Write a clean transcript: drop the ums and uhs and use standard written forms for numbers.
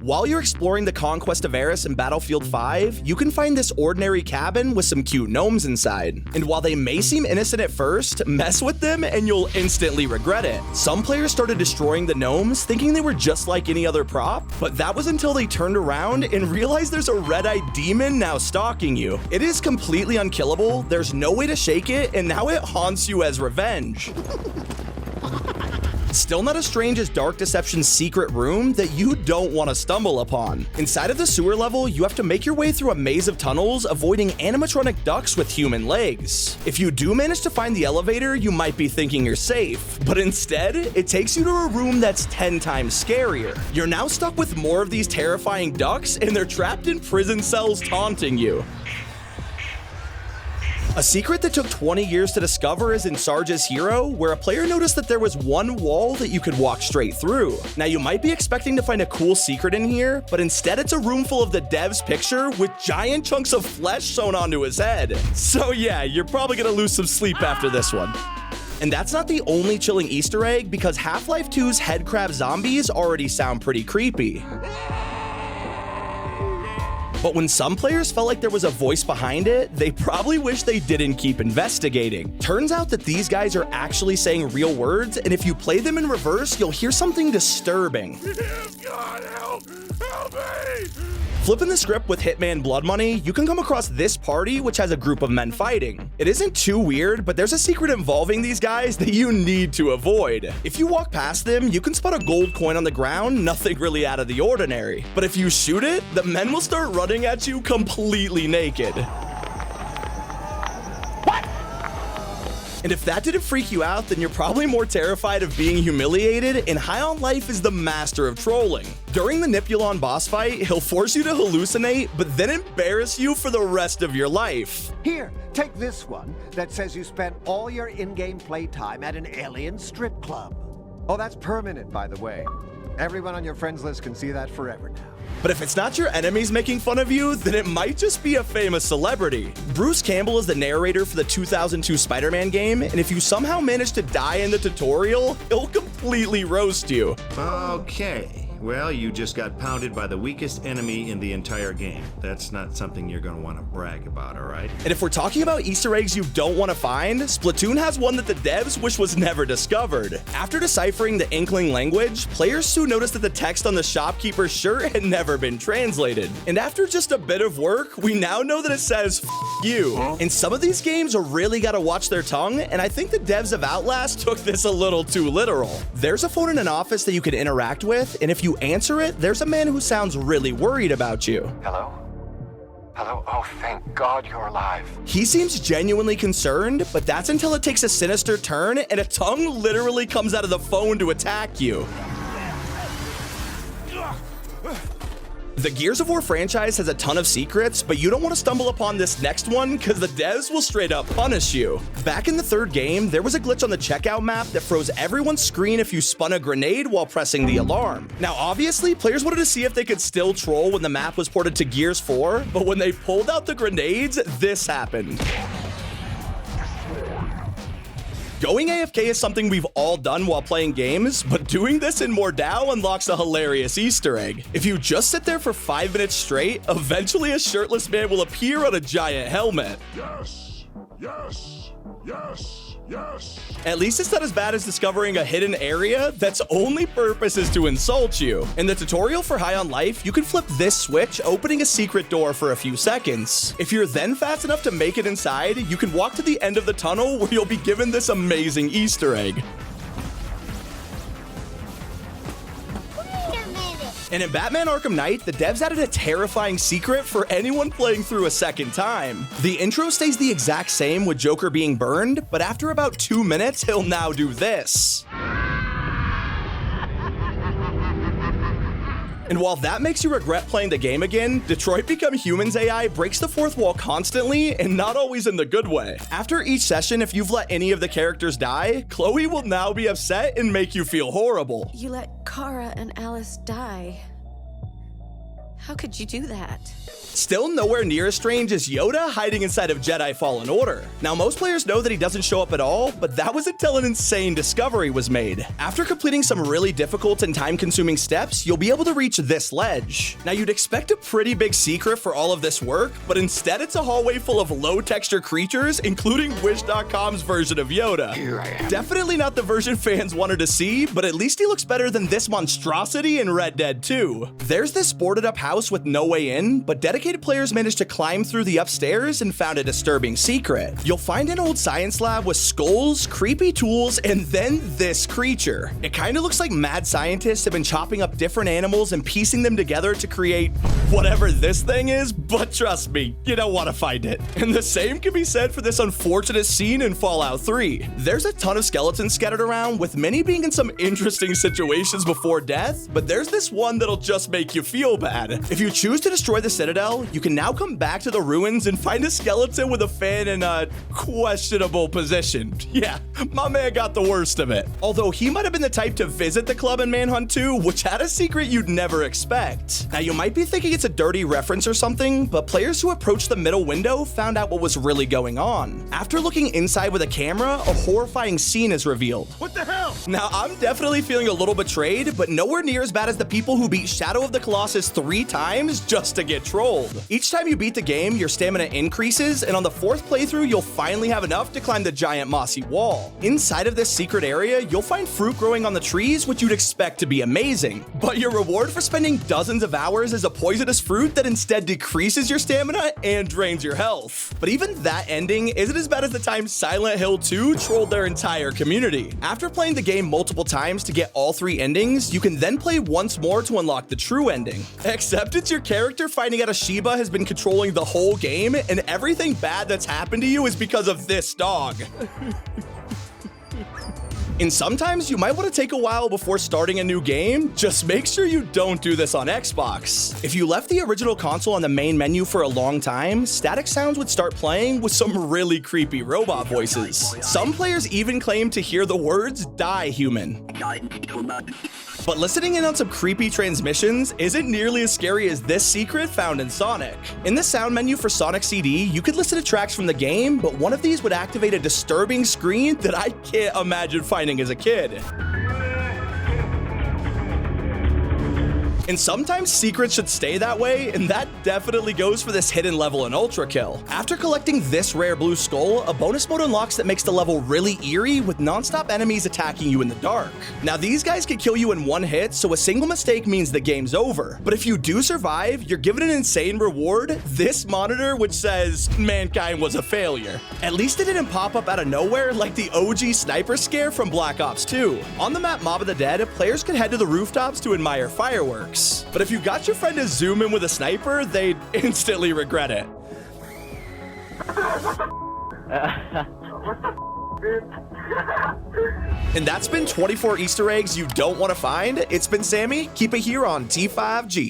While you're exploring the Conquest of Eris in Battlefield 5, you can find this ordinary cabin with some cute gnomes inside. And while they may seem innocent at first, mess with them and you'll instantly regret it. Some players started destroying the gnomes thinking they were just like any other prop, but that was until they turned around and realized there's a red-eyed demon now stalking you. It is completely unkillable, there's no way to shake it, and now it haunts you as revenge. Still not as strange as Dark Deception's secret room that you don't want to stumble upon. Inside of the sewer level, you have to make your way through a maze of tunnels, avoiding animatronic ducks with human legs. If you do manage to find the elevator, you might be thinking you're safe, but instead, it takes you to a room that's 10 times scarier. You're now stuck with more of these terrifying ducks, and they're trapped in prison cells taunting you. A secret that took 20 years to discover is in Sarge's Hero, where a player noticed that there was one wall that you could walk straight through. Now, you might be expecting to find a cool secret in here, but instead it's a room full of the dev's picture with giant chunks of flesh sewn onto his head. So yeah, you're probably gonna lose some sleep after this one. And that's not the only chilling Easter egg, because Half-Life 2's headcrab zombies already sound pretty creepy. But when some players felt like there was a voice behind it, they probably wish they didn't keep investigating. Turns out that these guys are actually saying real words, and if you play them in reverse, you'll hear something disturbing. God, help me! Flipping the script with Hitman Blood Money, you can come across this party which has a group of men fighting. It isn't too weird, but there's a secret involving these guys that you need to avoid. If you walk past them, you can spot a gold coin on the ground, nothing really out of the ordinary. But if you shoot it, the men will start running at you completely naked. And if that didn't freak you out, then you're probably more terrified of being humiliated, and High on Life is the master of trolling. During the Nipulon boss fight, he'll force you to hallucinate, but then embarrass you for the rest of your life. Here, take this one that says you spent all your in-game playtime at an alien strip club. Oh, that's permanent, by the way. Everyone on your friends list can see that forever now. But if it's not your enemies making fun of you, then it might just be a famous celebrity. Bruce Campbell is the narrator for the 2002 Spider-Man game, and if you somehow manage to die in the tutorial, he'll completely roast you. Okay. Well, you just got pounded by the weakest enemy in the entire game. That's not something you're going to want to brag about, all right? And if we're talking about Easter eggs you don't want to find, Splatoon has one that the devs wish was never discovered. After deciphering the Inkling language, players soon noticed that the text on the shopkeeper's shirt had never been translated. And after just a bit of work, we now know that it says, F you. And some of these games really gotta watch their tongue, and I think the devs of Outlast took this a little too literal. There's a phone in an office that you can interact with, and if you answer it, there's a man who sounds really worried about you. Hello? Hello? Oh, thank God you're alive. He seems genuinely concerned, but that's until it takes a sinister turn and a tongue literally comes out of the phone to attack you. The Gears of War franchise has a ton of secrets, but you don't want to stumble upon this next one because the devs will straight up punish you. Back in the third game, there was a glitch on the checkout map that froze everyone's screen if you spun a grenade while pressing the alarm. Now, obviously, players wanted to see if they could still troll when the map was ported to Gears 4, but when they pulled out the grenades, this happened. Going AFK is something we've all done while playing games, but doing this in Mordhau unlocks a hilarious Easter egg. If you just sit there for 5 minutes straight, eventually a shirtless man will appear on a giant helmet. Yes, yes, yes, yes. At least it's not as bad as discovering a hidden area that's only purpose is to insult you. In the tutorial for High on Life, you can flip this switch, opening a secret door for a few seconds. If you're then fast enough to make it inside, you can walk to the end of the tunnel where you'll be given this amazing Easter egg. And in Batman Arkham Knight, the devs added a terrifying secret for anyone playing through a second time. The intro stays the exact same with Joker being burned, but after about 2 minutes, he'll now do this. And while that makes you regret playing the game again, Detroit Become Human's AI breaks the fourth wall constantly and not always in the good way. After each session, if you've let any of the characters die, Chloe will now be upset and make you feel horrible. You let Kara and Alice die. How could you do that? Still nowhere near as strange as Yoda hiding inside of Jedi Fallen Order. Now, most players know that he doesn't show up at all, but that was until an insane discovery was made. After completing some really difficult and time-consuming steps, you'll be able to reach this ledge. Now, you'd expect a pretty big secret for all of this work, but instead it's a hallway full of low-texture creatures, including Wish.com's version of Yoda. Definitely not the version fans wanted to see, but at least he looks better than this monstrosity in Red Dead 2. There's this boarded-up house with no way in, but dedicated players managed to climb through the upstairs and found a disturbing secret. You'll find an old science lab with skulls, creepy tools, and then this creature. It kind of looks like mad scientists have been chopping up different animals and piecing them together to create whatever this thing is, but trust me, you don't want to find it. And the same can be said for this unfortunate scene in Fallout 3. There's a ton of skeletons scattered around, with many being in some interesting situations before death, but there's this one that'll just make you feel bad. If you choose to destroy the Citadel, you can now come back to the ruins and find a skeleton with a fan in a questionable position. Yeah, my man got the worst of it. Although he might have been the type to visit the club in Manhunt 2, which had a secret you'd never expect. Now, you might be thinking it's a dirty reference or something, but players who approached the middle window found out what was really going on. After looking inside with a camera, a horrifying scene is revealed. What the hell? Now, I'm definitely feeling a little betrayed, but nowhere near as bad as the people who beat Shadow of the Colossus 3 times just to get trolled. Each time you beat the game, your stamina increases, and on the 4th playthrough, you'll finally have enough to climb the giant mossy wall. Inside of this secret area, you'll find fruit growing on the trees, which you'd expect to be amazing. But your reward for spending dozens of hours is a poisonous fruit that instead decreases your stamina and drains your health. But even that ending isn't as bad as the time Silent Hill 2 trolled their entire community. After playing the game multiple times to get all 3 endings, you can then play once more to unlock the true ending. Except it's your character finding out a Shiba has been controlling the whole game, and everything bad that's happened to you is because of this dog. And sometimes you might want to take a while before starting a new game. Just make sure you don't do this on Xbox. If you left the original console on the main menu for a long time, static sounds would start playing with some really creepy robot voices. Some players even claim to hear the words "Die human." But listening in on some creepy transmissions isn't nearly as scary as this secret found in Sonic. In the sound menu for Sonic CD, you could listen to tracks from the game, but one of these would activate a disturbing screen that I can't imagine finding as a kid. And sometimes secrets should stay that way, and that definitely goes for this hidden level in Ultrakill. After collecting this rare blue skull, a bonus mode unlocks that makes the level really eerie, with non-stop enemies attacking you in the dark. Now, these guys can kill you in one hit, so a single mistake means the game's over. But if you do survive, you're given an insane reward, this monitor which says, "Mankind was a failure." At least it didn't pop up out of nowhere like the OG sniper scare from Black Ops 2. On the map Mob of the Dead, players could head to the rooftops to admire fireworks. But if you got your friend to zoom in with a sniper, they'd instantly regret it. And that's been 24 Easter eggs you don't want to find. It's been Sammy. Keep it here on T5G.